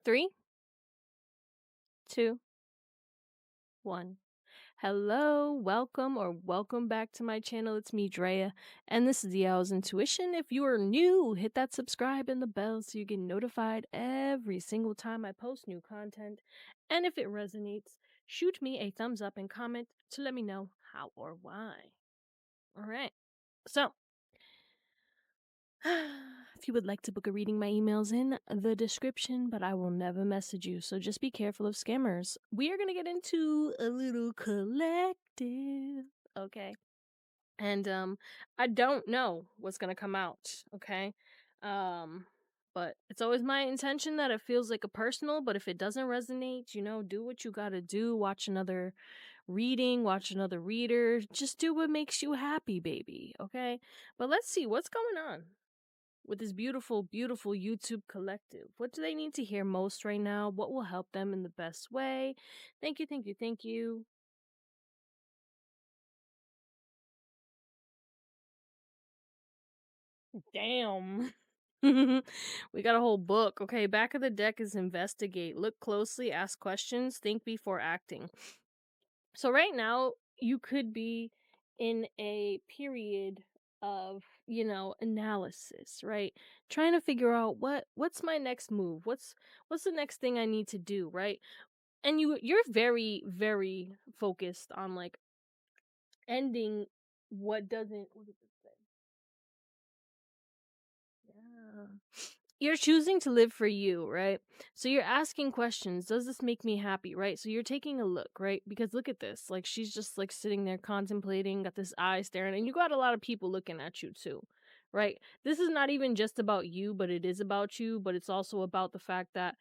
Three, two, one. Hello, welcome back to my channel. It's me, Drea, and this is Theowlsintuition. If you are new, hit that subscribe and the bell so you get notified every single time I post new content. And if it resonates, shoot me a thumbs up and comment to let me know how or why. All right. So, if you would like to book a reading, my email's in the description, but I will never message you, so just be careful of scammers. We are going to get into a little collective, okay? And I don't know what's going to come out, okay? But it's always my intention that it feels like a personal, but if it doesn't resonate, do what you got to do, watch another reading, watch another reader, just do what makes you happy, baby, okay? But let's see what's going on with this beautiful, beautiful YouTube collective. What do they need to hear most right now? What will help them in the best way? Thank you, thank you, thank you. Damn. We got a whole book. Okay, back of the deck is investigate. Look closely, ask questions, think before acting. So right now, you could be in a period of, analysis, right? Trying to figure out what's my next move? What's the next thing I need to do, right? And you're very, very focused on like ending what does it say? Yeah. You're choosing to live for you, right? So you're asking questions. Does this make me happy, right? So you're taking a look, right? Because look at this. Like she's just like sitting there contemplating, got this eye staring, and you got a lot of people looking at you too, right? This is not even just about you, but it is about you, but it's also about the fact that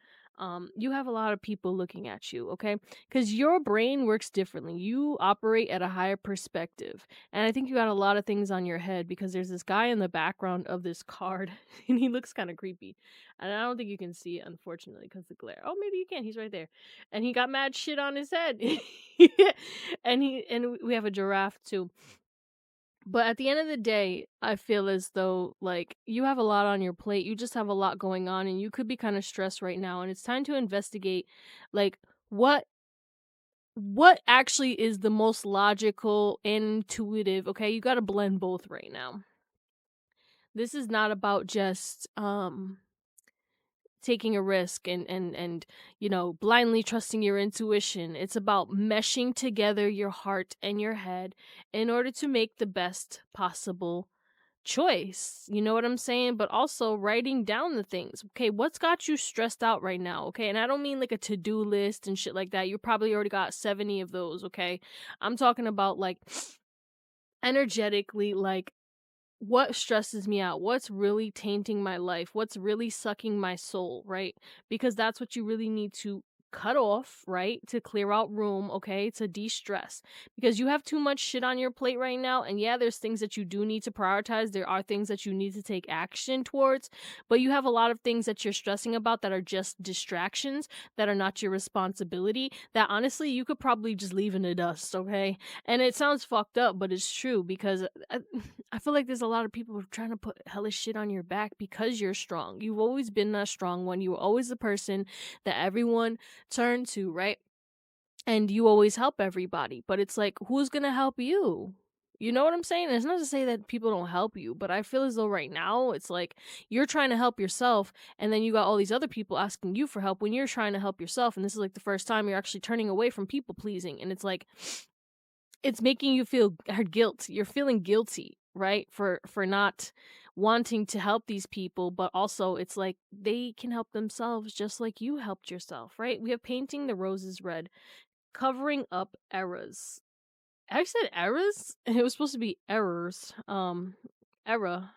you have a lot of people looking at you, okay? Because your brain works differently. You operate at a higher perspective. And I think you got a lot of things on your head because there's this guy in the background of this card and he looks kind of creepy. And I don't think you can see it, unfortunately, because the glare. Oh, maybe you can. He's right there. And he got mad shit on his head. And we have a giraffe too. But at the end of the day, I feel as though like you have a lot on your plate. You just have a lot going on and you could be kind of stressed right now and it's time to investigate like what actually is the most logical and intuitive. Okay, you got to blend both right now. This is not about just taking a risk and blindly trusting your intuition. It's about meshing together your heart and your head in order to make the best possible choice. You know what I'm saying? But also writing down the things. Okay, what's got you stressed out right now? Okay, and I don't mean like a to-do list and shit like that. You probably already got 70 of those, okay? I'm talking about like energetically, like what stresses me out, what's really tainting my life, what's really sucking my soul, right? Because that's what you really need to cut off, right? To clear out room, okay? To de-stress. Because you have too much shit on your plate right now, and yeah, there's things that you do need to prioritize. There are things that you need to take action towards, but you have a lot of things that you're stressing about that are just distractions, that are not your responsibility, that honestly you could probably just leave in the dust, okay? And it sounds fucked up, but it's true because I feel like there's a lot of people trying to put hellish shit on your back because you're strong. You've always been that strong one. You were always the person that everyone turned to, right? And you always help everybody. But it's like, who's gonna help you? You know what I'm saying? It's not to say that people don't help you, but I feel as though right now it's like you're trying to help yourself, and then you got all these other people asking you for help when you're trying to help yourself. And this is like the first time you're actually turning away from people pleasing. And it's like, it's making you feel guilt. You're feeling guilty, right? For not wanting to help these people, but also it's like they can help themselves just like you helped yourself, right? We have painting the roses red, covering up errors. I said errors? It was supposed to be errors. Error.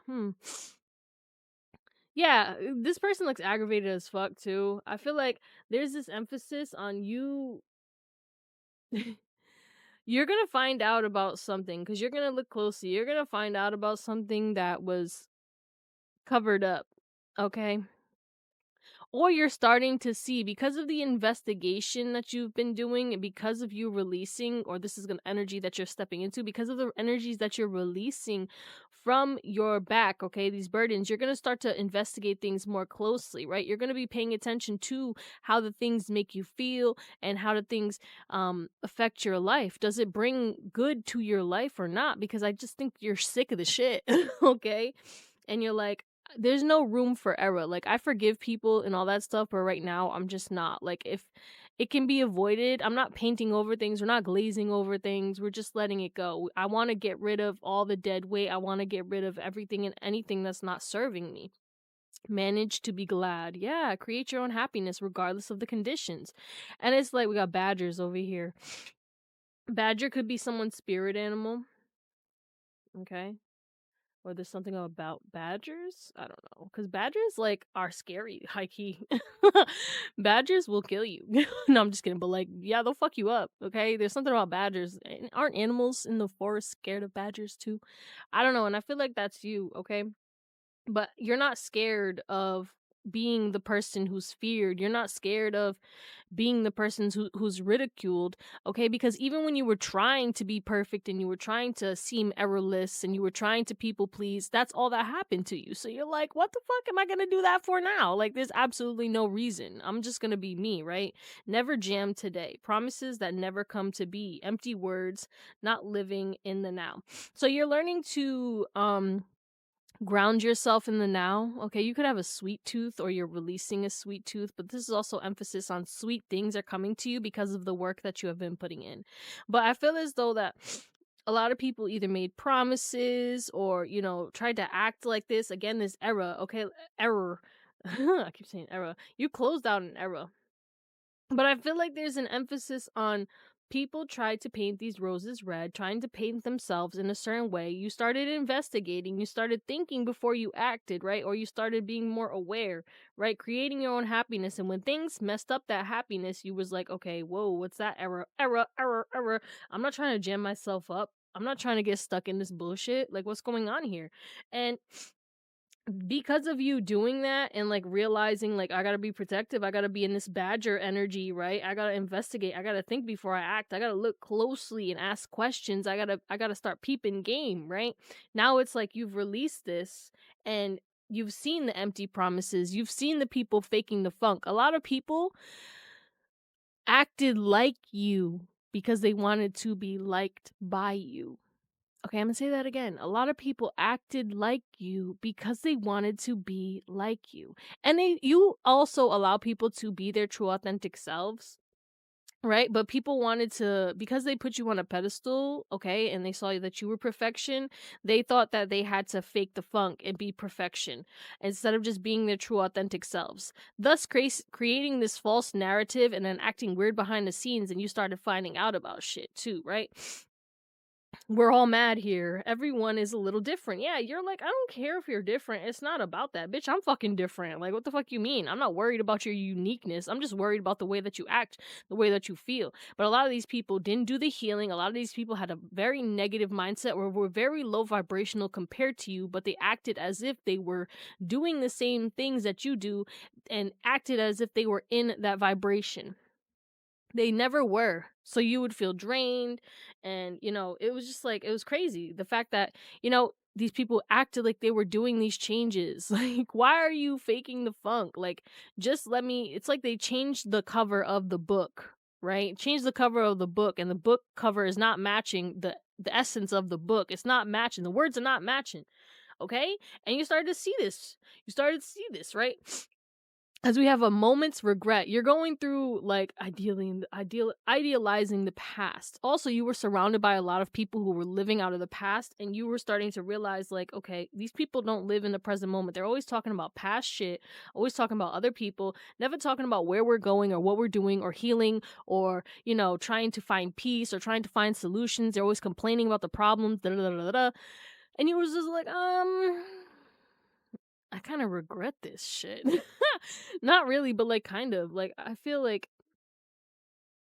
Yeah, this person looks aggravated as fuck too. I feel like there's this emphasis on you. You're gonna find out about something because you're gonna look closely. You're gonna find out about something that was covered up, okay? or you're starting to see because of the investigation that you've been doing and because of you releasing, or this is an energy that you're stepping into, because of the energies that you're releasing from your back, okay, these burdens, you're going to start to investigate things more closely, right? You're going to be paying attention to how the things make you feel and how the things affect your life. Does it bring good to your life or not? Because I just think you're sick of the shit. Okay, and you're like, there's no room for error. Like, I forgive people and all that stuff, but right now I'm just not. Like, if it can be avoided, I'm not painting over things, we're not glazing over things, we're just letting it go. I want to get rid of all the dead weight. I want to get rid of everything and anything that's not serving me. Manage to be glad. Yeah, create your own happiness regardless of the conditions. And it's like we got badgers over here. Badger could be someone's spirit animal, okay? Or there's something about badgers? I don't know. Because badgers, like, are scary, high key. Badgers will kill you. No, I'm just kidding. But, like, yeah, they'll fuck you up, okay? There's something about badgers. Aren't animals in the forest scared of badgers, too? I don't know. And I feel like that's you, okay? But you're not scared of being the person who's feared. You're not scared of being the person who's ridiculed, okay? Because even when you were trying to be perfect and you were trying to seem errorless and you were trying to people please, that's all that happened to you. So you're like, what the fuck am I gonna do that for now? Like, there's absolutely no reason. I'm just gonna be me, right? Never jam today. Promises that never come to be. Empty words, not living in the now. So you're learning to ground yourself in the now. Okay, you could have a sweet tooth or you're releasing a sweet tooth, but this is also emphasis on sweet things are coming to you because of the work that you have been putting in. But I feel as though that a lot of people either made promises or, tried to act like this. Again, this era, okay, error. I keep saying era. You closed out an era. But I feel like there's an emphasis on people tried to paint these roses red, trying to paint themselves in a certain way. You started investigating, you started thinking before you acted, right? Or you started being more aware, right? Creating your own happiness. And when things messed up that happiness, you was like, okay, whoa, what's that error? Error, error, error. I'm not trying to jam myself up. I'm not trying to get stuck in this bullshit. Like, what's going on here? And because of you doing that and like realizing like I gotta be protective, I gotta be in this badger energy, right? I gotta investigate, I gotta think before I act, I gotta look closely and ask questions, I gotta start peeping game, right? Now it's like you've released this and you've seen the empty promises, you've seen the people faking the funk. A lot of people acted like you because they wanted to be liked by you. Okay, I'm gonna say that again. A lot of people acted like you because they wanted to be like you. And you also allow people to be their true authentic selves, right? But people wanted to, because they put you on a pedestal, okay, and they saw that you were perfection, they thought that they had to fake the funk and be perfection instead of just being their true authentic selves. Thus creating this false narrative and then acting weird behind the scenes, and you started finding out about shit too, right? We're all mad here. Everyone is a little different. Yeah, you're like, I don't care if you're different. It's not about that. Bitch, I'm fucking different. Like, what the fuck you mean? I'm not worried about your uniqueness. I'm just worried about the way that you act, the way that you feel. But a lot of these people didn't do the healing. A lot of these people had a very negative mindset or were very low vibrational compared to you, but they acted as if they were doing the same things that you do and acted as if they were in that vibration. They never were. So you would feel drained and it was just like it was crazy. The fact that, these people acted like they were doing these changes. Like, why are you faking the funk? Like, just let me it's like they changed the cover of the book, right? Change the cover of the book and the book cover is not matching the essence of the book. It's not matching. The words are not matching. Okay? And you started to see this. You started to see this, right? As we have a moment's regret, you're going through like idealizing the past. Also, you were surrounded by a lot of people who were living out of the past, and you were starting to realize, like, okay, these people don't live in the present moment. They're always talking about past shit, always talking about other people, never talking about where we're going or what we're doing or healing or trying to find peace or trying to find solutions. They're always complaining about the problems. Da, da, da, da, da. And you was just like, I kind of regret this shit. Not really, but like kind of. Like I feel like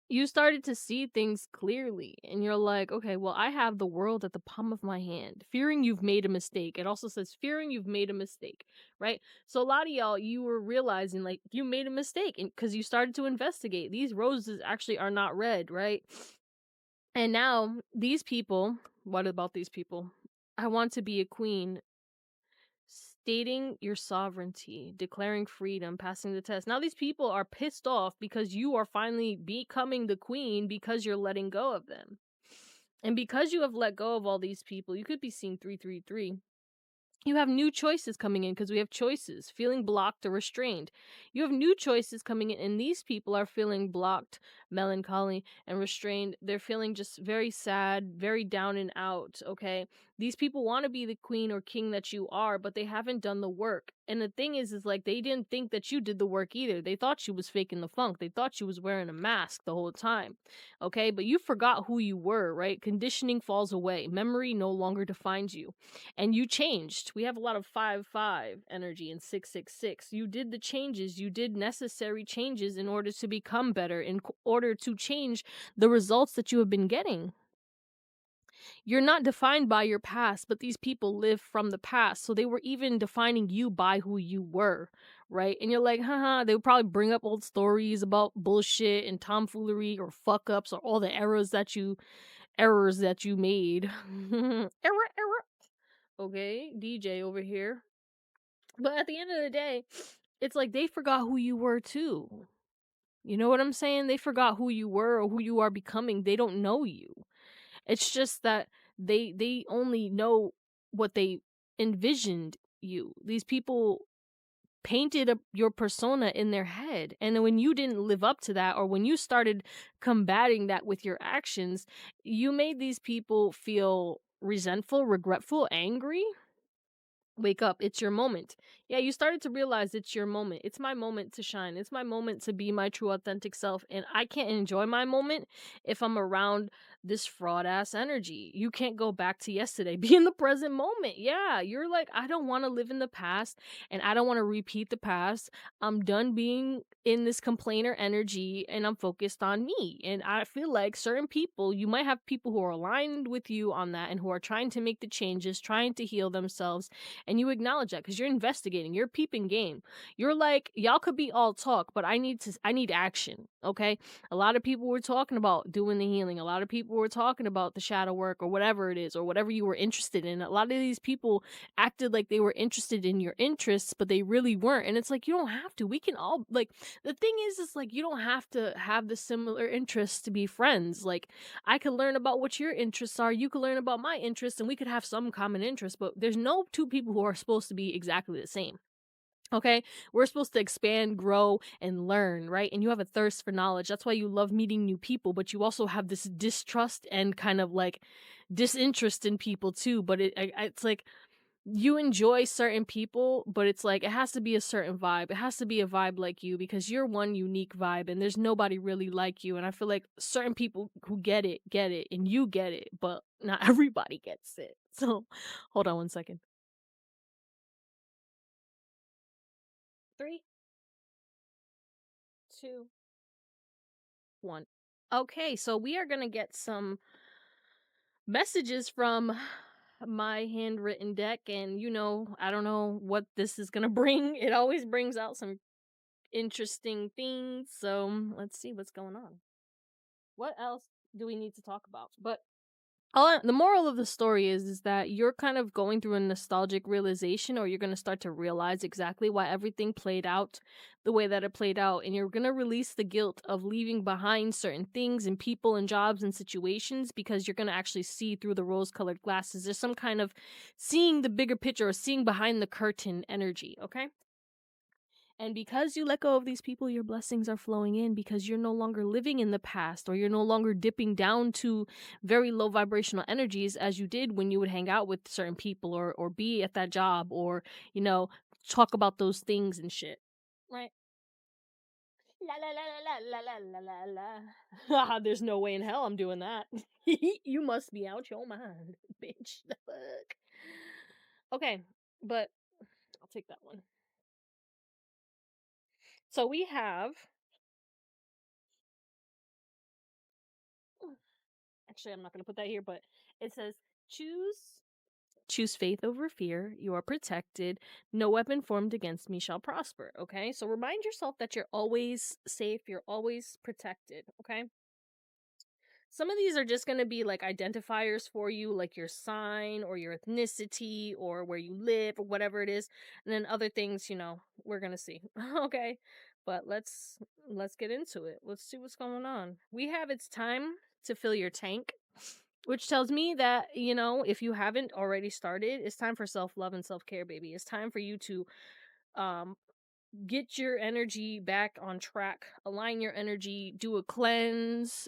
You started to see things clearly, and you're like, okay, well, I have the world at the palm of my hand. Fearing you've made a mistake. It also says fearing you've made a mistake, right? So a lot of y'all, you were realizing like you made a mistake because you started to investigate. These roses actually are not red, right? And now these people, what about these people? I want to be a queen. Stating your sovereignty, declaring freedom, passing the test. Now these people are pissed off because you are finally becoming the queen because you're letting go of them. And because you have let go of all these people, you could be seeing 333. You have new choices coming in because we have choices, feeling blocked or restrained. You have new choices coming in, and these people are feeling blocked, melancholy, and restrained. They're feeling just very sad, very down and out, okay? These people want to be the queen or king that you are, but they haven't done the work. And the thing is like they didn't think that you did the work either. They thought she was faking the funk. They thought she was wearing a mask the whole time, okay? But you forgot who you were, right? Conditioning falls away. Memory no longer defines you, and you changed. We have a lot of 5-5 energy and 6-6-6. You did the changes, you did necessary changes in order to become better, in order to change the results that you have been getting. You're not defined by your past, but these people live from the past, so they were even defining you by who you were, right? And you're like, haha, they would probably bring up old stories about bullshit and tomfoolery or fuck ups or all the errors that you made. Error. Okay, DJ over here. But at the end of the day, it's like they forgot who you were too. You know what I'm saying? They forgot who you were or who you are becoming. They don't know you. It's just that they only know what they envisioned you. These people painted up your persona in their head. And then when you didn't live up to that, or when you started combating that with your actions, you made these people feel resentful, regretful, angry. Wake up, it's your moment. Yeah, you started to realize it's your moment. It's my moment to shine. It's my moment to be my true authentic self, and I can't enjoy my moment if I'm around this fraud ass energy. You can't go back to yesterday. Be in the present moment. Yeah, you're like, I don't want to live in the past, and I don't want to repeat the past. I'm done being in this complainer energy, and I'm focused on me. And I feel like certain people, you might have people who are aligned with you on that and who are trying to make the changes, trying to heal themselves, and you acknowledge that because you're investigating, you're peeping game. You're like, y'all could be all talk, but I need action. Okay, a lot of people were talking about doing the healing. A lot of people were talking about the shadow work or whatever it is, or whatever you were interested in. A lot of these people acted like they were interested in your interests, but they really weren't. And it's like, you don't have to. We can all, like, the thing is like, you don't have to have the similar interests to be friends. Like, I could learn about what your interests are, you could learn about my interests, and we could have some common interests, but there's no two people who are supposed to be exactly the same. Okay, we're supposed to expand, grow, and learn, right? And you have a thirst for knowledge. That's why you love meeting new people, but you also have this distrust and kind of like disinterest in people too. But it's like you enjoy certain people, but it's like it has to be a certain vibe. It has to be a vibe like you because you're one unique vibe and there's nobody really like you. And I feel like certain people who get it, and you get it, but not everybody gets it. So hold on one second. 3, 2, 1. Okay, so we are gonna get some messages from my handwritten deck, and I don't know what this is gonna bring. It always brings out some interesting things. So let's see what's going on. What else do we need to talk about? But the moral of the story is that you're kind of going through a nostalgic realization, or you're going to start to realize exactly why everything played out the way that it played out, and you're going to release the guilt of leaving behind certain things and people and jobs and situations because you're going to actually see through the rose-colored glasses. There's some kind of seeing the bigger picture or seeing behind the curtain energy, okay? And because you let go of these people, your blessings are flowing in because you're no longer living in the past, or you're no longer dipping down to very low vibrational energies as you did when you would hang out with certain people, or be at that job, or, talk about those things and shit. Right? La la la la la la la la la. There's no way in hell I'm doing that. You must be out your mind, bitch. The fuck. Okay, but I'll take that one. So we have Actually, I'm not going to put that here, but it says, choose faith over fear. You are protected. No weapon formed against me shall prosper. Okay? So remind yourself that you're always safe. You're always protected. Okay? Some of these are just going to be like identifiers for you, like your sign or your ethnicity or where you live or whatever it is. And then other things, we're going to see. Okay? But let's get into it. Let's see what's going on. We have it's time to fill your tank, which tells me that, if you haven't already started, it's time for self-love and self-care, baby. It's time for you to um get your energy back on track, align your energy, do a cleanse,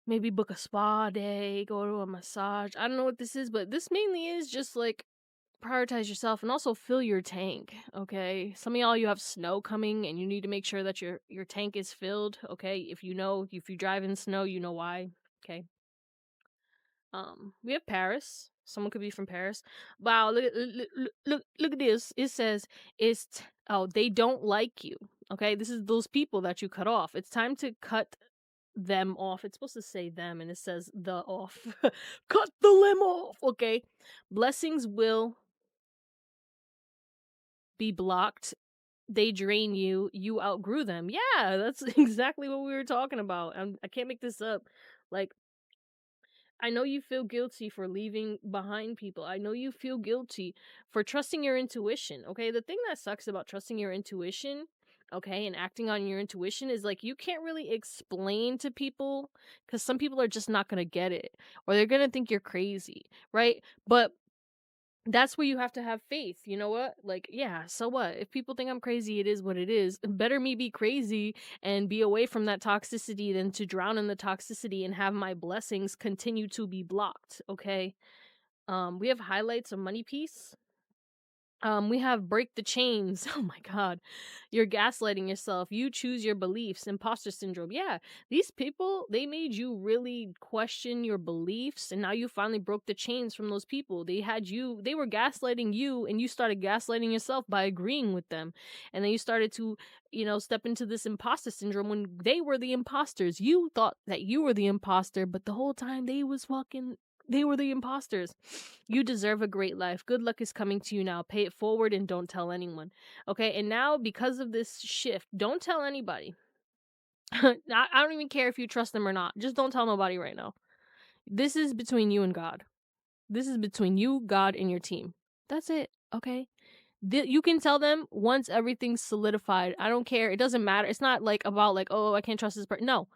maybe book a spa day, go to a massage. I don't know what this is, but this mainly is just like prioritize yourself and also fill your tank, okay? Some of y'all, you have snow coming and you need to make sure that your tank is filled, okay? If you drive in snow, you know why, okay? We have Paris. Someone could be from Paris. Wow, look at this. It says they don't like you. Okay, this is those people that you cut off. It's time to cut them off. It's supposed to say them, and it says the off. Cut the limb off. Okay, blessings will be blocked. They drain you. You outgrew them. Yeah, that's exactly what we were talking about. I can't make this up. Like, I know you feel guilty for leaving behind people. I know you feel guilty for trusting your intuition, okay? The thing that sucks about trusting your intuition, okay, and acting on your intuition is like you can't really explain to people because some people are just not going to get it or they're going to think you're crazy, right? But that's where you have to have faith. You know what? Like, yeah, so what? If people think I'm crazy, it is what it is. Better me be crazy and be away from that toxicity than to drown in the toxicity and have my blessings continue to be blocked, okay? We have highlights of money piece. We have break the chains. Oh my god. You're gaslighting yourself. You choose your beliefs. Imposter syndrome. Yeah, these people, they made you really question your beliefs, and now you finally broke the chains from those people. They were gaslighting you, and you started gaslighting yourself by agreeing with them. And then you started to, step into this imposter syndrome when they were the imposters. You thought that you were the imposter, but the whole time they were the imposters. You deserve a great life. Good luck is coming to you now. Pay it forward and don't tell anyone. Okay, and now because of this shift, don't tell anybody. I don't even care if you trust them or not. Just don't tell nobody right now. This is between you and God. This is between you, God, and your team. That's it, okay? You can tell them once everything's solidified. I don't care. It doesn't matter. It's not like about like, oh, I can't trust this person. No.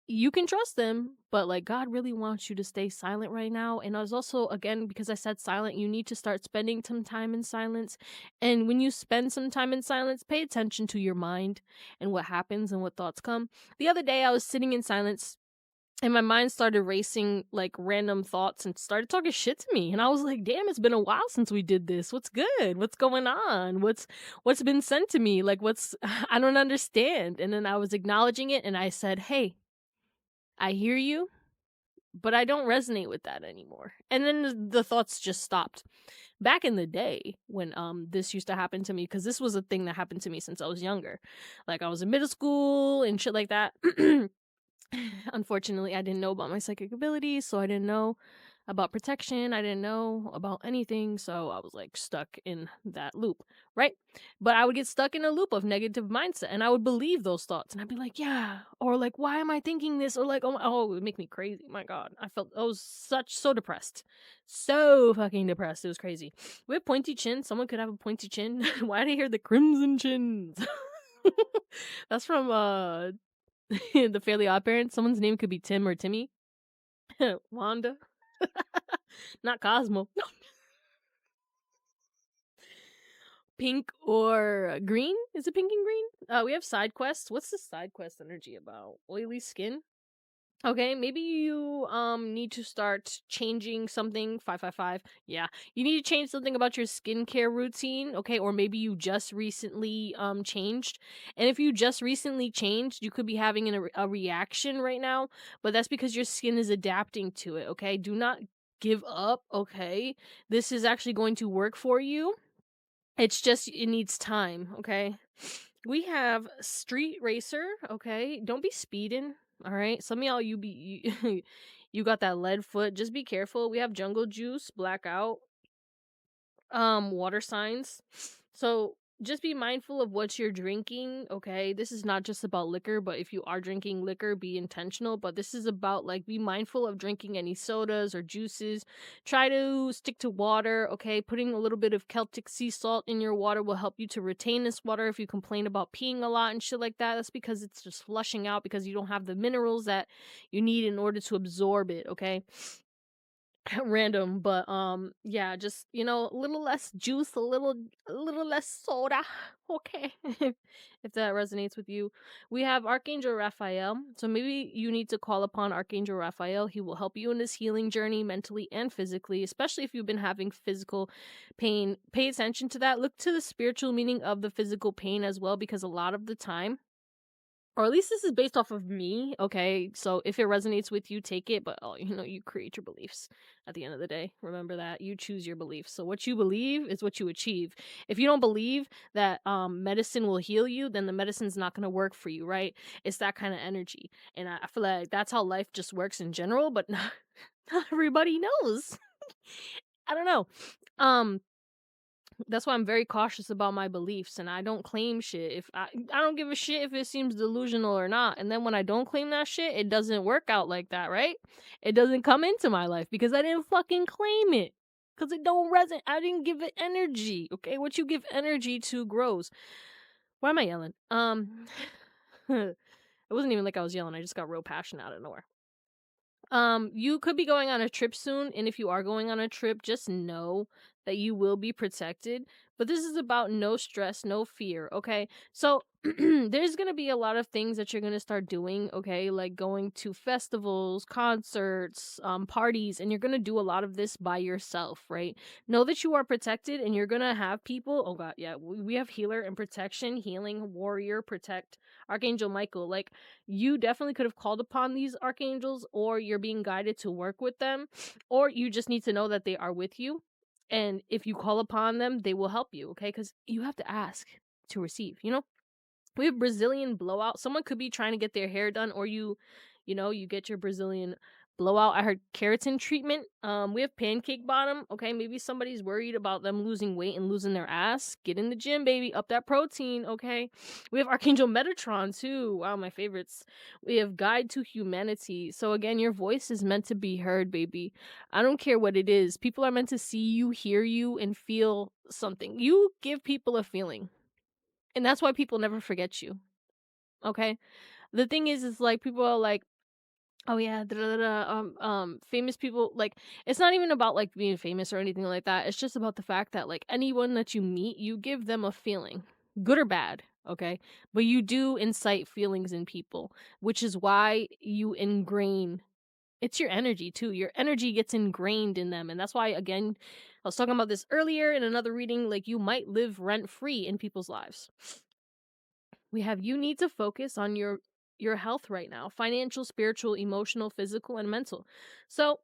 You can trust them, but like God really wants you to stay silent right now. And I was also, again, because I said silent, you need to start spending some time in silence. And when you spend some time in silence, pay attention to your mind and what happens and what thoughts come. The other day I was sitting in silence and my mind started racing like random thoughts and started talking shit to me. And I was like, damn, it's been a while since we did this. What's good? What's going on? What's been sent to me? Like I don't understand. And then I was acknowledging it and I said, hey, I hear you, but I don't resonate with that anymore. And then the thoughts just stopped. Back in the day when this used to happen to me, because this was a thing that happened to me since I was younger. Like I was in middle school and shit like that. Unfortunately, I didn't know about my psychic abilities, so I didn't know about protection. I didn't know about anything, so I was like stuck in that loop, right? But I would get stuck in a loop of negative mindset, and I would believe those thoughts, and I'd be like, yeah, or like, why am I thinking this? Or like, oh, it would make me crazy. My God, I was so depressed, so fucking depressed. It was crazy. We have pointy chin. Someone could have a pointy chin. Why did I hear the crimson chins? That's from the Fairly Odd Parents. Someone's name could be Tim or Timmy. Wanda. Not Cosmo. Pink or green? Is it pink and green? We have side quests. What's the side quest energy about? Oily skin? Okay, maybe you need to start changing something. 555. Yeah. You need to change something about your skincare routine, okay? Or maybe you just recently changed. And if you just recently changed, you could be having a reaction right now, but that's because your skin is adapting to it, okay? Do not give up, okay? This is actually going to work for you. It's just it needs time, okay? We have Street Racer, okay? Don't be speeding. All right. Some of y'all, you, you got that lead foot. Just be careful. We have jungle juice, blackout, water signs. So just be mindful of what you're drinking, okay? This is not just about liquor, but if you are drinking liquor, be intentional. But this is about, like, be mindful of drinking any sodas or juices. Try to stick to water, okay? Putting a little bit of Celtic sea salt in your water will help you to retain this water. If you complain about peeing a lot and shit like that, that's because it's just flushing out because you don't have the minerals that you need in order to absorb it, okay? Random, but yeah, just, a little less juice, a little less soda. Okay. If that resonates with you. We have Archangel Raphael. So maybe you need to call upon Archangel Raphael. He will help you in this healing journey mentally and physically, especially if you've been having physical pain. Pay attention to that. Look to the spiritual meaning of the physical pain as well, because a lot of the time, or at least this is based off of me, okay? So if it resonates with you, take it, but you create your beliefs at the end of the day. Remember that. You choose your beliefs. So what you believe is what you achieve. If you don't believe that medicine will heal you, then the medicine's not going to work for you, right? It's that kind of energy. And I feel like that's how life just works in general, but not everybody knows. I don't know. Um that's why I'm very cautious about my beliefs, and I don't claim shit. If I don't give a shit if it seems delusional or not. And then when I don't claim that shit, it doesn't work out like that, right? It doesn't come into my life because I didn't fucking claim it. Cause it don't resonate. I didn't give it energy. Okay, what you give energy to grows. Why am I yelling? It wasn't even like I was yelling. I just got real passionate out of nowhere. You could be going on a trip soon, and if you are going on a trip, just know that you will be protected. But this is about no stress, no fear, okay? So there's gonna be a lot of things that you're gonna start doing, okay? Like going to festivals, concerts, parties, and you're gonna do a lot of this by yourself, right? Know that you are protected, and you're gonna have people. Oh god, yeah, we have healer and protection, healing, warrior, protect, Archangel Michael. Like, you definitely could have called upon these archangels, or you're being guided to work with them, or you just need to know that they are with you. And if you call upon them, they will help you, okay? Because you have to ask to receive, We have Brazilian blowout. Someone could be trying to get their hair done, or you get your Brazilian blowout. I heard keratin treatment. We have pancake bottom. Okay, maybe somebody's worried about them losing weight and losing their ass. Get in the gym, baby. Up that protein. Okay. We have Archangel Metatron too. Wow, my favorites. We have Guide to Humanity. So again, your voice is meant to be heard, baby. I don't care what it is. People are meant to see you, hear you, and feel something. You give people a feeling, and that's why people never forget you. Okay. The thing is like people are like, oh yeah, da, da, da, famous people, like, it's not even about like being famous or anything like that. It's just about the fact that, like, anyone that you meet, you give them a feeling, good or bad, okay? But you do incite feelings in people, which is why you ingrain. It's your energy too. Your energy gets ingrained in them, and that's why, again, I was talking about this earlier in another reading. Like, you might live rent free in people's lives. We have, you need to focus on your health right now: financial, spiritual, emotional, physical, and mental. So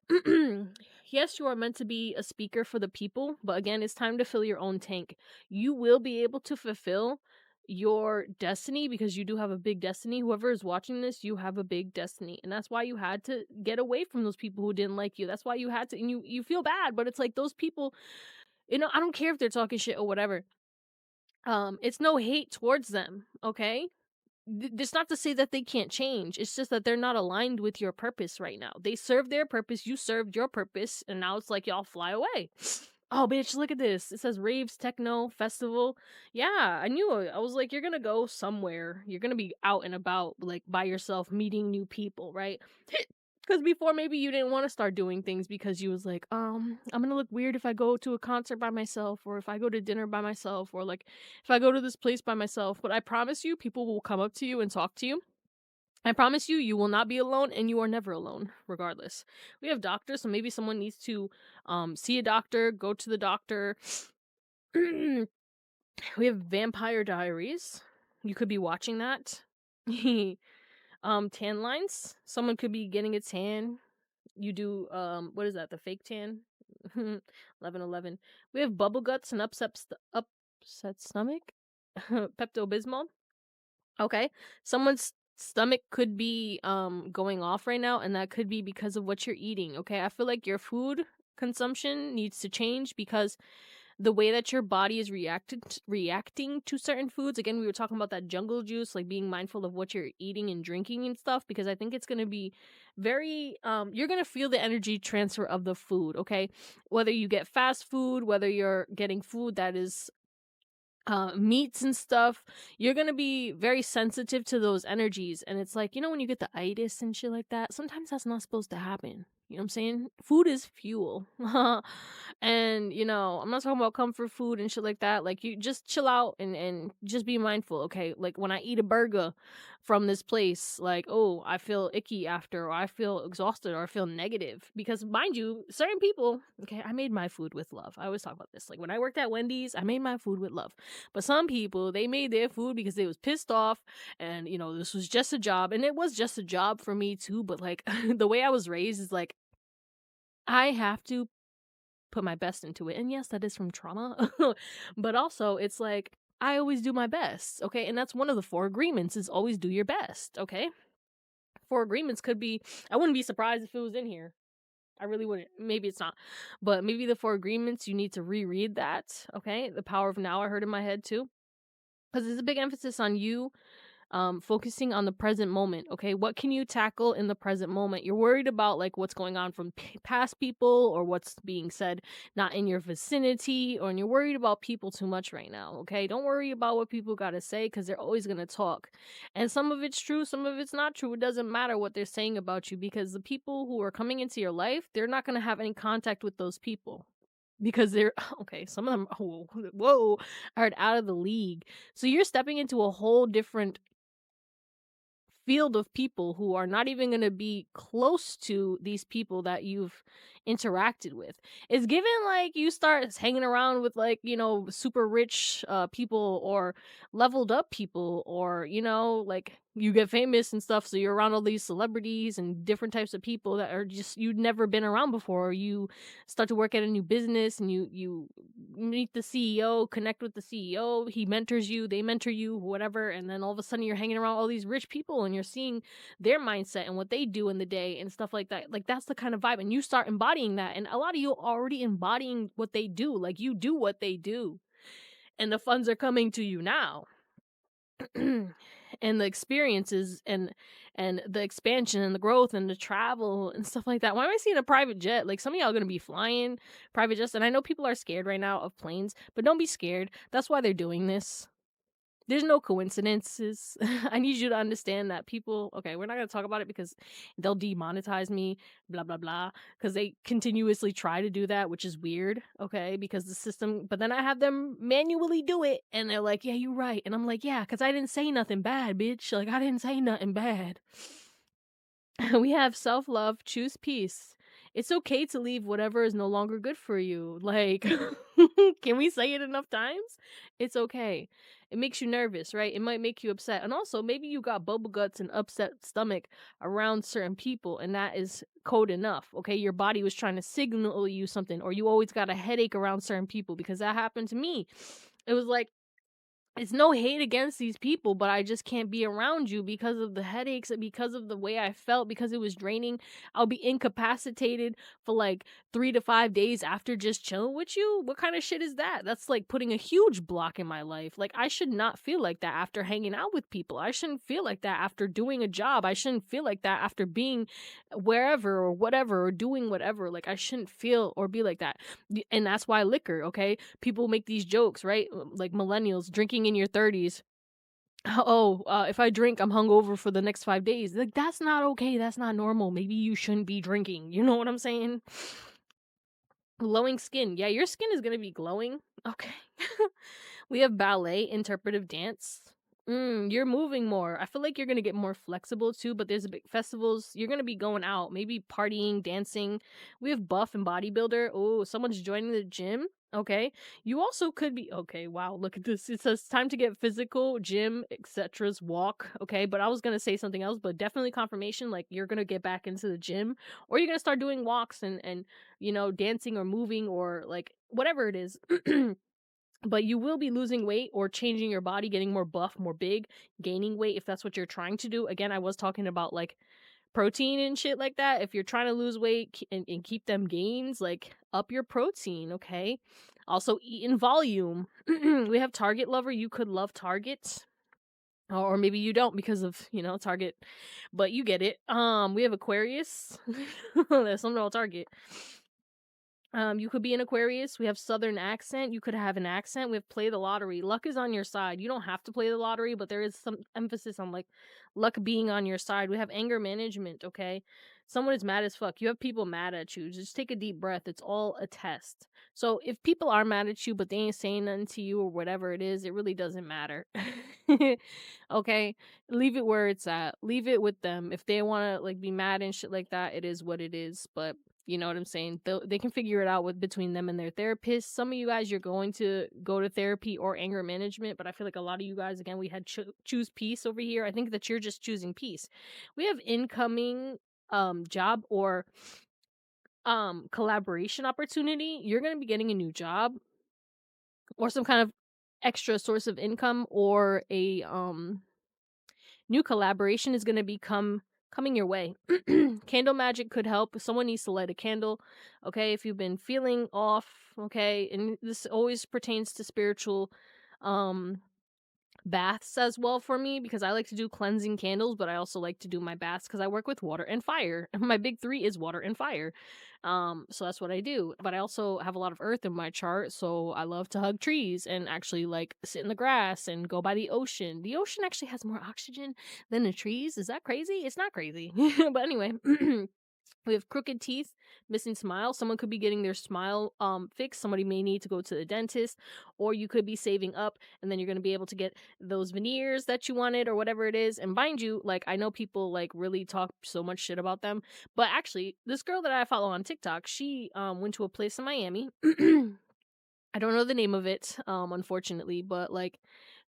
yes, you are meant to be a speaker for the people, but again, it's time to fill your own tank. You will be able to fulfill your destiny because you do have a big destiny. Whoever is watching this, you have a big destiny, and that's why you had to get away from those people who didn't like you. That's why you had to, and you feel bad, but it's like those people, I don't care if they're talking shit or whatever. It's no hate towards them, okay? It's not to say that they can't change. It's just that they're not aligned with your purpose right now. They served their purpose, you served your purpose, and now it's like y'all fly away. Oh, bitch, look at this. It says raves, techno, festival. Yeah, I knew it. I was like, you're gonna go somewhere. You're gonna be out and about, like, by yourself, meeting new people, right? Because before, maybe you didn't want to start doing things because you was like, I'm gonna look weird if I go to a concert by myself, or if I go to dinner by myself, or like if I go to this place by myself. But I promise you, people will come up to you and talk to you. I promise you, you will not be alone, and you are never alone, regardless. We have doctors, so maybe someone needs to see a doctor, go to the doctor. We have Vampire Diaries. You could be watching that. Tan lines. Someone could be getting a tan. You do what is that, the fake tan? 1111. We have bubble guts and upset stomach. Pepto Bismol. Okay, someone's stomach could be going off right now, and that could be because of what you're eating. Okay, I feel like your food consumption needs to change because the way that your body is reacting to certain foods. Again, we were talking about that jungle juice, like being mindful of what you're eating and drinking and stuff, because I think it's going to be very you're going to feel the energy transfer of the food. Okay, whether you get fast food, whether you're getting food that is meats and stuff, you're gonna be very sensitive to those energies. And it's like, when you get the itis and shit like that, sometimes that's not supposed to happen. You know what I'm saying? Food is fuel. And I'm not talking about comfort food and shit like that. Like, you just chill out and just be mindful. Okay, like when I eat a burger from this place, like, oh, I feel icky after, or I feel exhausted, or I feel negative. Because mind you, certain people, okay, I made my food with love. I always talk about this. Like when I worked at Wendy's, I made my food with love. But some people, they made their food because they was pissed off, and this was just a job, and it was just a job for me too. But like the way I was raised is like I have to put my best into it. And yes, that is from trauma. But also it's like I always do my best, okay? And that's one of the 4 agreements, is always do your best, okay? 4 agreements could be, I wouldn't be surprised if it was in here. I really wouldn't. Maybe it's not. But maybe the 4 agreements, you need to reread that, okay? The power of now, I heard in my head too. Because there's a big emphasis on you focusing on the present moment. Okay, what can you tackle in the present moment? You're worried about like what's going on from past people, or what's being said not in your vicinity, or and you're worried about people too much right now. Okay, don't worry about what people got to say, because they're always going to talk, and some of it's true, some of it's not true. It doesn't matter what they're saying about you, because the people who are coming into your life, they're not going to have any contact with those people, because they're okay, some of them, whoa, are out of the league. So you're stepping into a whole different field of people who are not even going to be close to these people that you've interacted with. It's given like you start hanging around with like, super rich people, or leveled up people, or like you get famous and stuff, so you're around all these celebrities and different types of people that are just you'd never been around before. Or you start to work at a new business, and you meet the CEO, connect with the CEO, he mentors you, they mentor you, whatever, and then all of a sudden you're hanging around all these rich people, and you're seeing their mindset and what they do in the day and stuff like that. Like that's the kind of vibe, and you start embodying that, and a lot of you are already embodying what they do. Like you do what they do, and the funds are coming to you now. And the experiences and the expansion and the growth and the travel and stuff like that. Why am I seeing a private jet? Like some of y'all are gonna be flying private jets, and I know people are scared right now of planes, but don't be scared. That's why they're doing this. There's no coincidences. I need you to understand that people, okay, we're not going to talk about it because they'll demonetize me, blah, blah, blah, because they continuously try to do that, which is weird, okay, because the system, but then I have them manually do it, and they're like, yeah, you're right. And I'm like, yeah, because I didn't say nothing bad, bitch. Like, I didn't say nothing bad. We have self-love, choose peace. It's okay to leave whatever is no longer good for you. Like, can we say it enough times? It's okay. It makes you nervous, right? It might make you upset. And also, maybe you got bubble guts and upset stomach around certain people, and that is code enough, okay? Your body was trying to signal you something, or you always got a headache around certain people, because that happened to me. It was like, it's no hate against these people, but I just can't be around you because of the headaches and because of the way I felt, because it was draining. I'll be incapacitated for like 3 to 5 days after just chilling with you. What kind of shit is that? That's like putting a huge block in my life. Like, I should not feel like that after hanging out with people. I shouldn't feel like that after doing a job. I shouldn't feel like that after being wherever or whatever, or doing whatever. Like, I shouldn't feel or be like that. And that's why liquor, okay? People make these jokes, right? Like millennials drinking in your 30s. Oh, if I drink, I'm hungover for the next 5 days. Like, that's not okay. That's not normal. Maybe you shouldn't be drinking. You know what I'm saying? Glowing skin. Yeah, your skin is gonna be glowing. Okay. We have ballet, interpretive dance. You're moving more. I feel like you're gonna get more flexible too, but there's big festivals. You're gonna be going out, maybe partying, dancing. We have buff and bodybuilder. Oh, someone's joining the gym. Okay. You also could be okay. Wow, look at this. It says time to get physical, gym, etc.'s walk. Okay, but I was gonna say something else, but definitely confirmation. Like you're gonna get back into the gym, or you're gonna start doing walks and dancing or moving or like whatever it is. but you will be losing weight or changing your body, getting more buff, more big, gaining weight if that's what you're trying to do. Again, I was talking about like protein and shit like that. If you're trying to lose weight and keep them gains, like up your protein, okay? Also eat in volume. We have Target lover. You could love Target. Or maybe you don't because of, Target, but you get it. We have Aquarius. There's something about Target. You could be an Aquarius. We have Southern accent. You could have an accent. We have play the lottery. Luck is on your side. You don't have to play the lottery, but there is some emphasis on like luck being on your side. We have anger management, okay? Someone is mad as fuck. You have people mad at you. Just take a deep breath. It's all a test. So if people are mad at you, but they ain't saying nothing to you or whatever it is, it really doesn't matter. Okay? Leave it where it's at. Leave it with them. If they want to like be mad and shit like that, it is what it is. But you know what I'm saying? They can figure it out with between them and their therapist. Some of you guys, you're going to go to therapy or anger management, but I feel like a lot of you guys, again, we had choose peace over here. I think that you're just choosing peace. We have incoming job or collaboration opportunity. You're going to be getting a new job or some kind of extra source of income, or a new collaboration is going to become coming your way. Candle magic could help. Someone needs to light a candle, okay? If you've been feeling off, okay? And this always pertains to spiritual baths as well for me, because I like to do cleansing candles, but I also like to do my baths because I work with water and fire. My big three is water and fire. So that's what I do. But I also have a lot of earth in my chart, so I love to hug trees and actually like sit in the grass and go by the ocean. The ocean actually has more oxygen than the trees. Is that crazy? It's not crazy. But anyway, we have crooked teeth, missing smile. Someone could be getting their smile fixed. Somebody may need to go to the dentist, or you could be saving up and then you're going to be able to get those veneers that you wanted or whatever it is. And mind you, like I know people like really talk so much shit about them, but actually this girl that I follow on TikTok, she went to a place in Miami. I don't know the name of it, unfortunately, but like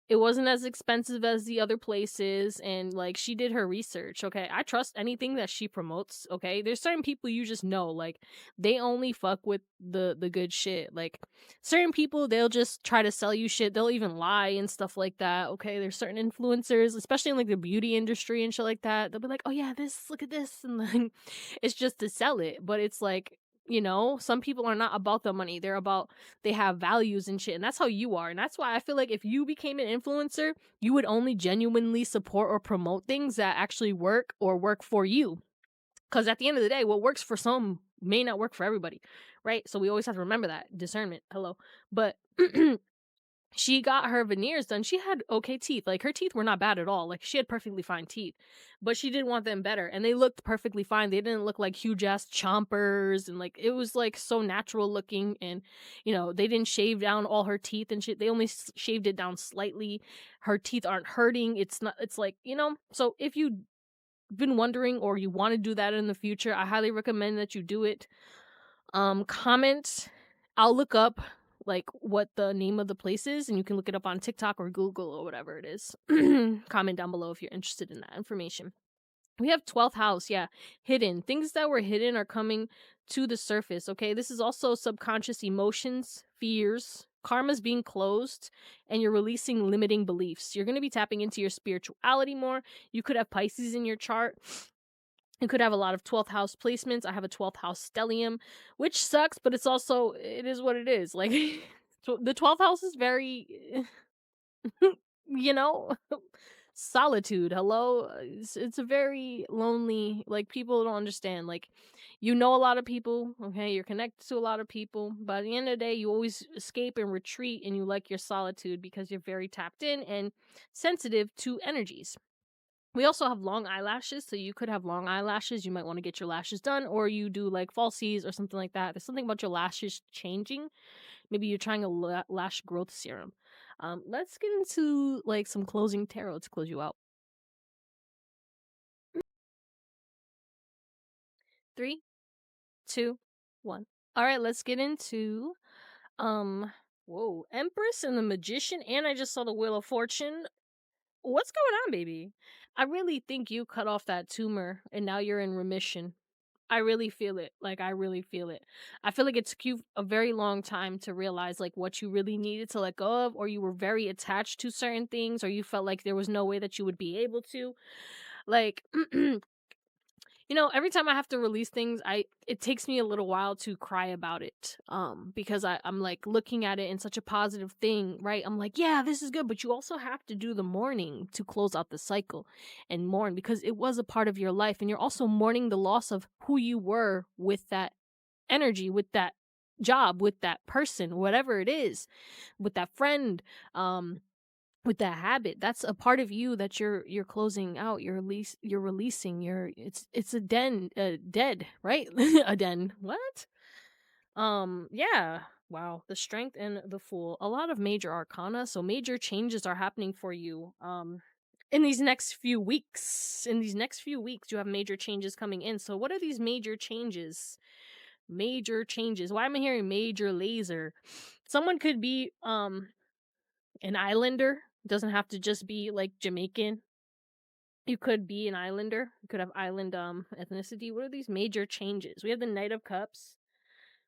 it wasn't as expensive as the other places, and like she did her research. Okay, I trust anything that she promotes. Okay, there's certain people you just know, like they only fuck with the good shit. Like certain people, they'll just try to sell you shit. They'll even lie and stuff like that. Okay, there's certain influencers, especially in like the beauty industry and shit like that. They'll be like, oh yeah, this, look at this, and then it's just to sell it. But it's like, some people are not about the money. They're about, they have values and shit, and that's how you are. And that's why I feel like if you became an influencer, you would only genuinely support or promote things that actually work or work for you, because at the end of the day, what works for some may not work for everybody, right? So we always have to remember that discernment. Hello. But she got her veneers done. She had okay teeth. Like her teeth were not bad at all. Like she had perfectly fine teeth, but she did want them better, and they looked perfectly fine. They didn't look like huge ass chompers, and like it was like so natural looking. And they didn't shave down all her teeth and shit. They only shaved it down slightly. Her teeth aren't hurting. It's not. It's like, So if you've been wondering or you want to do that in the future, I highly recommend that you do it. Comment. I'll look up like what the name of the place is, and you can look it up on TikTok or Google or whatever it is. Comment down below if you're interested in that information. We have 12th house, yeah. Hidden. Things that were hidden are coming to the surface, okay? This is also subconscious emotions, fears, karma's being closed, and you're releasing limiting beliefs. You're going to be tapping into your spirituality more. You could have Pisces in your chart. You could have a lot of 12th house placements. I have a 12th house stellium, which sucks, but it is what it is. Like, the 12th house is very, you know, solitude. Hello? It's a very lonely, like, people don't understand. Like, you know a lot of people, okay? You're connected to a lot of people, but at the end of the day, you always escape and retreat, and you like your solitude because you're very tapped in and sensitive to energies. We also have long eyelashes, so you could have long eyelashes. You might want to get your lashes done, or you do like falsies or something like that. There's something about your lashes changing. Maybe you're trying a lash growth serum. Let's get into like some closing tarot to close you out. 3, 2, 1. All right, let's get into whoa, Empress and the Magician, and I just saw the Wheel of Fortune. What's going on, baby? I really think you cut off that tumor and now you're in remission. I really feel it. Like, I really feel it. I feel like it took you a very long time to realize, like, what you really needed to let go of, or you were very attached to certain things, or you felt like there was no way that you would be able to. Like, every time I have to release things, it takes me a little while to cry about it. Because I'm like looking at it in such a positive thing, right? I'm like, yeah, this is good, but you also have to do the mourning to close out the cycle and mourn because it was a part of your life, and you're also mourning the loss of who you were with that energy, with that job, with that person, whatever it is, with that friend. With that habit, that's a part of you that you're closing out, you're releasing, it's a dead, right? A den, what? Yeah. Wow, the strength and the fool, a lot of major arcana, so major changes are happening for you in these next few weeks. You have major changes coming in. So what are these major changes? Why am I hearing major laser? Someone could be an islander. Doesn't have to just be like Jamaican. You could be an islander. You could have island ethnicity. What are these major changes? We have the Knight of Cups,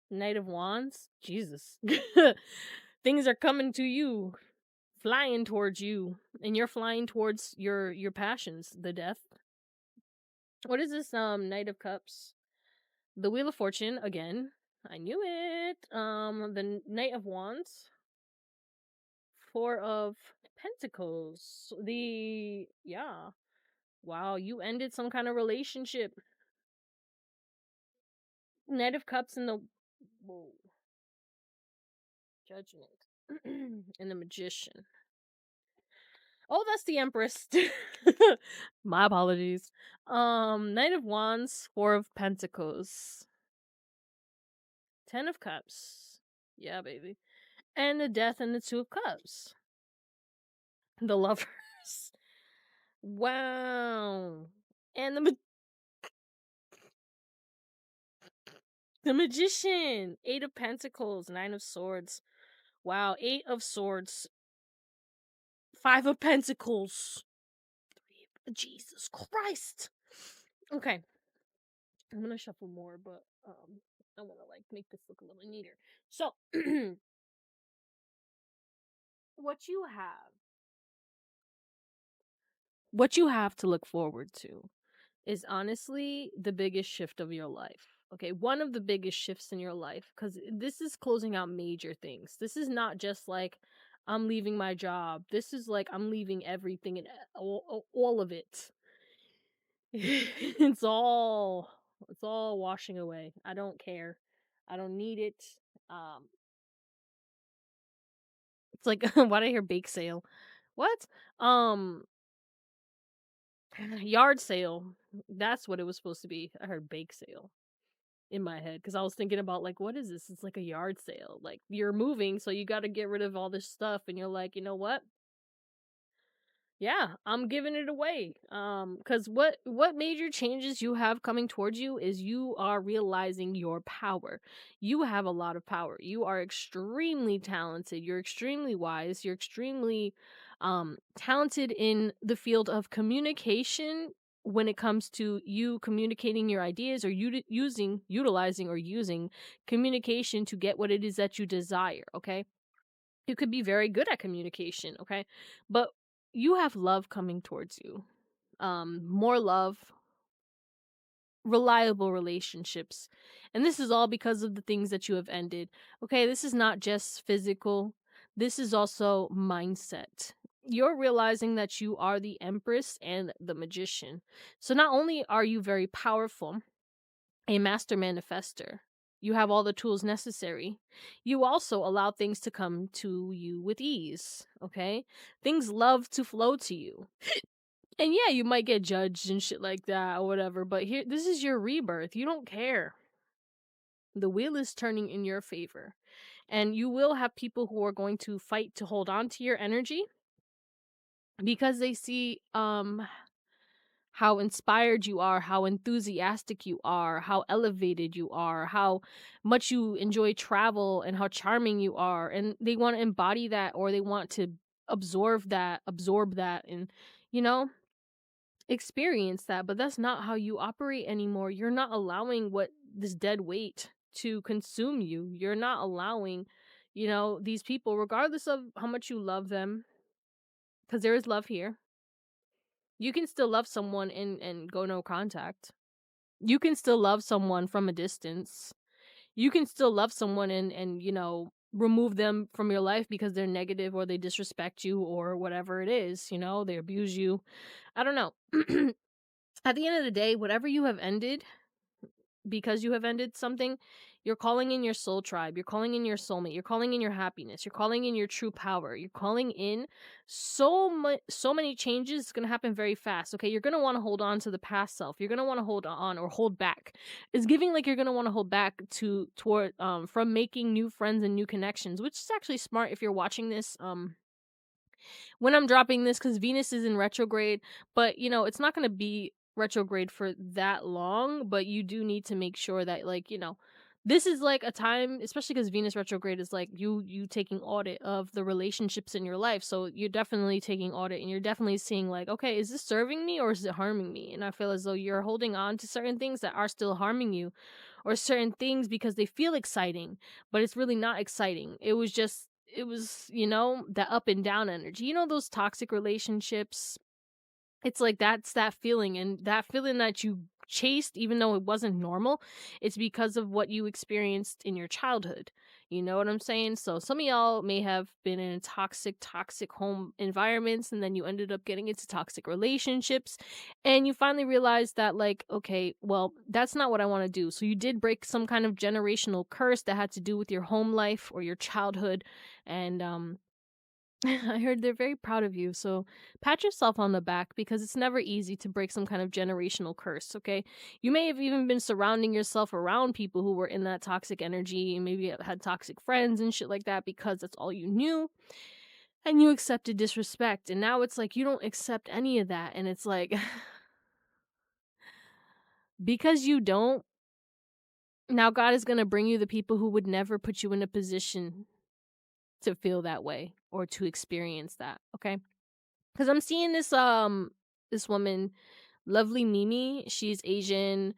Knight of Wands. Jesus. Things are coming to you, flying towards you, and you're flying towards your passions, the death. What is this Knight of Cups? The Wheel of Fortune again. I knew it. The Knight of Wands. Four of Pentacles. Yeah. Wow, you ended some kind of relationship. Knight of Cups and the whoa, Judgment. And the Magician. Oh, that's the Empress. My apologies. Knight of Wands, Four of Pentacles, Ten of Cups. Yeah, baby. And the Death and the Two of Cups. The Lovers. Wow. And the Magician. Eight of Pentacles, Nine of Swords. Wow, Eight of Swords, Five of Pentacles. Jesus Christ. Okay. I'm gonna shuffle more, but I wanna like make this look a little neater. So what you have what you have to look forward to is honestly the biggest shift of your life. Okay, one of the biggest shifts in your life, because this is closing out major things. This is not just like I'm leaving my job. This is like I'm leaving everything and all of it. It's all washing away. I don't care. I don't need it. Um it's like why did I hear bake sale? What? Um Yard sale. That's what it was supposed to be. I heard bake sale in my head because I was thinking about like what is this? It's like a yard sale. Like you're moving, so you got to get rid of all this stuff and you're like, "You know what? Yeah, I'm giving it away. Cuz what major changes you have coming towards you is you are realizing your power. You have a lot of power. You are extremely talented. You're extremely wise. You're extremely talented in the field of communication when it comes to you communicating your ideas or utilizing or using communication to get what it is that you desire, okay? You could be very good at communication, okay? But you have love coming towards you. More love, reliable relationships. And this is all because of the things that you have ended. Okay, this is not just physical. This is also mindset. You're realizing that you are the Empress and the Magician. So not only are you very powerful, a master manifester. You have all the tools necessary. You also allow things to come to you with ease, okay? Things love to flow to you. And yeah, you might get judged and shit like that or whatever, but here this is your rebirth. You don't care. The wheel is turning in your favor. And you will have people who are going to fight to hold on to your energy because they see how inspired you are, how enthusiastic you are, how elevated you are, how much you enjoy travel, and how charming you are. And they want to embody that, or they want to absorb that. And, you know, experience that, but that's not how you operate anymore. You're not allowing what this dead weight to consume you. You're not allowing, these people, regardless of how much you love them, because there is love here. You can still love someone and go no contact. You can still love someone from a distance. You can still love someone and remove them from your life because they're negative or they disrespect you or whatever it is, they abuse you. I don't know. At the end of the day, whatever you have ended, because you have ended something, you're calling in your soul tribe, you're calling in your soulmate, you're calling in your happiness, you're calling in your true power, you're calling in so many changes. It's going to happen very fast. Okay, you're going to want to hold on to the past self, you're going to want to hold on or hold back. It's giving like you're going to want to hold back toward from making new friends and new connections, which is actually smart if you're watching this when I'm dropping this, because Venus is in retrograde, but it's not going to be retrograde for that long. But you do need to make sure that, like, this is like a time, especially because Venus retrograde is like you taking audit of the relationships in your life. So you're definitely taking audit and you're definitely seeing, like, okay, is this serving me or is it harming me? And I feel as though you're holding on to certain things that are still harming you, or certain things because they feel exciting, but it's really not exciting. It was that up and down energy. Those toxic relationships. It's like that's that feeling, and that feeling that you chased even though it wasn't normal. It's because of what you experienced in your childhood. You know what I'm saying? So some of y'all may have been in toxic home environments, and then you ended up getting into toxic relationships, and you finally realized that, like, okay, well, that's not what I want to do. So you did break some kind of generational curse that had to do with your home life or your childhood. And I heard they're very proud of you, so pat yourself on the back, because it's never easy to break some kind of generational curse, okay? You may have even been surrounding yourself around people who were in that toxic energy and maybe had toxic friends and shit like that because that's all you knew, and you accepted disrespect, and now it's like you don't accept any of that, and it's like, because you don't, now God is gonna bring you the people who would never put you in a position to feel that way or to experience that, okay? Because I'm seeing this woman, lovely Mimi. She's Asian.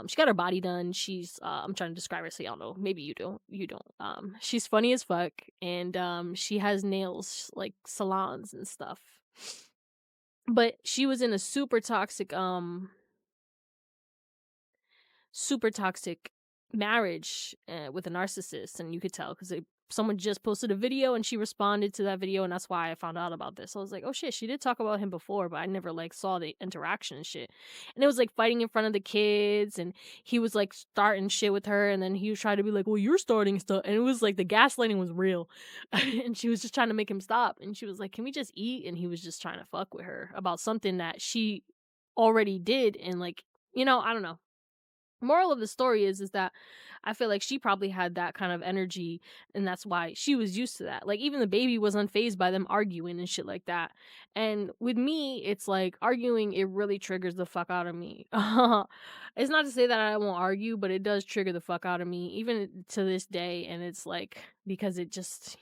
She got her body done. She's I'm trying to describe her so y'all know. Maybe you don't. You don't. She's funny as fuck, and she has nails like salons and stuff. But she was in a super toxic marriage with a narcissist, and you could tell because someone just posted a video and she responded to that video, and that's why I found out about this. I was like, oh shit, she did talk about him before, but I never like saw the interaction and shit. And it was like fighting in front of the kids, and he was like starting shit with her, and then he was trying to be like, well, you're starting stuff, and it was like the gaslighting was real. And she was just trying to make him stop, and she was like, can we just eat? And he was just trying to fuck with her about something that she already did, and like, I don't know. Moral of the story is that I feel like she probably had that kind of energy, and that's why she was used to that. Like, even the baby was unfazed by them arguing and shit like that. And with me, it's like arguing, it really triggers the fuck out of me. It's not to say that I won't argue, but it does trigger the fuck out of me even to this day. And it's like, because it just,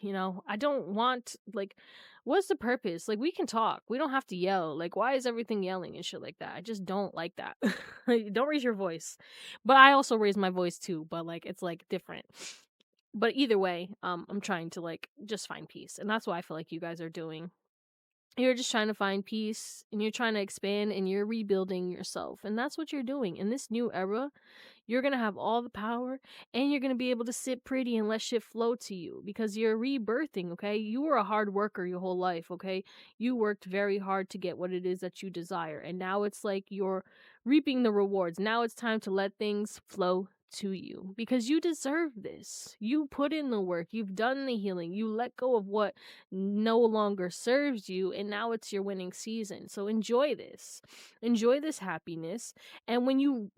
I don't want, like, what's the purpose? Like, we can talk. We don't have to yell. Like, why is everything yelling and shit like that? I just don't like that. Like, don't raise your voice. But I also raise my voice too, but like it's like different. But either way, I'm trying to like just find peace. And that's what I feel like you guys are doing. You're just trying to find peace, and you're trying to expand, and you're rebuilding yourself. And that's what you're doing. In this new era, you're going to have all the power, and you're going to be able to sit pretty and let shit flow to you, because you're rebirthing, okay? You were a hard worker your whole life, okay? You worked very hard to get what it is that you desire. And now it's like you're reaping the rewards. Now it's time to let things flow to you, because you deserve this. You put in the work, you've done the healing, you let go of what no longer serves you, and now it's your winning season. So enjoy this. Enjoy this happiness. And when you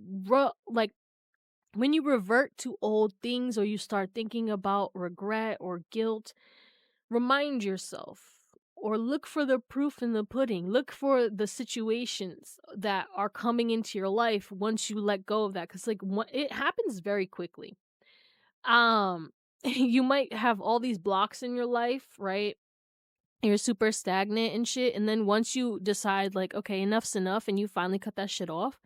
when you revert to old things, or you start thinking about regret or guilt, remind yourself, or look for the proof in the pudding. Look for the situations that are coming into your life once you let go of that, cuz like it happens very quickly. Um you might have all these blocks in your life, right? you're super stagnant and shit, and then once you decide like, okay, enough's enough, and you finally cut that shit off,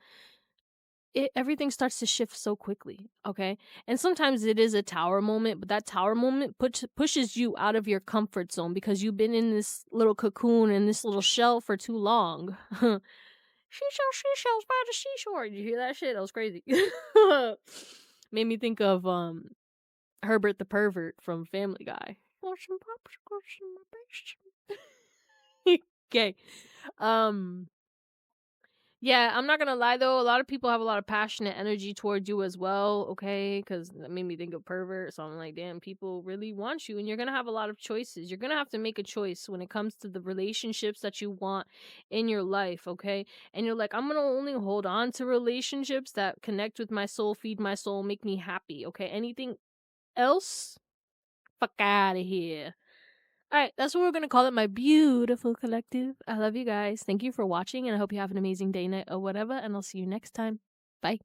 everything starts to shift so quickly, okay? And sometimes it is a tower moment, but that tower moment pushes you out of your comfort zone because you've been in this little cocoon in this little shell for too long. Seashells by the seashore. Did you hear that shit? That was crazy. Made me think of Herbert the pervert from Family Guy. Want some popsicles in my basement? Okay. Um Yeah, I'm not gonna lie though, a lot of people have a lot of passionate energy towards you as well, okay? Because that made me think of pervert, so I'm like, damn, people really want you, and you're gonna have a lot of choices. You're gonna have to make a choice when it comes to the relationships that you want in your life, okay? And you're like, I'm gonna only hold on to relationships that connect with my soul, feed my soul, make me happy, okay? Anything else? Fuck out of here. All right, that's what we're gonna call it, my beautiful collective. I love you guys. Thank you for watching, and I hope you have an amazing day, night, or whatever. And I'll see you next time. Bye.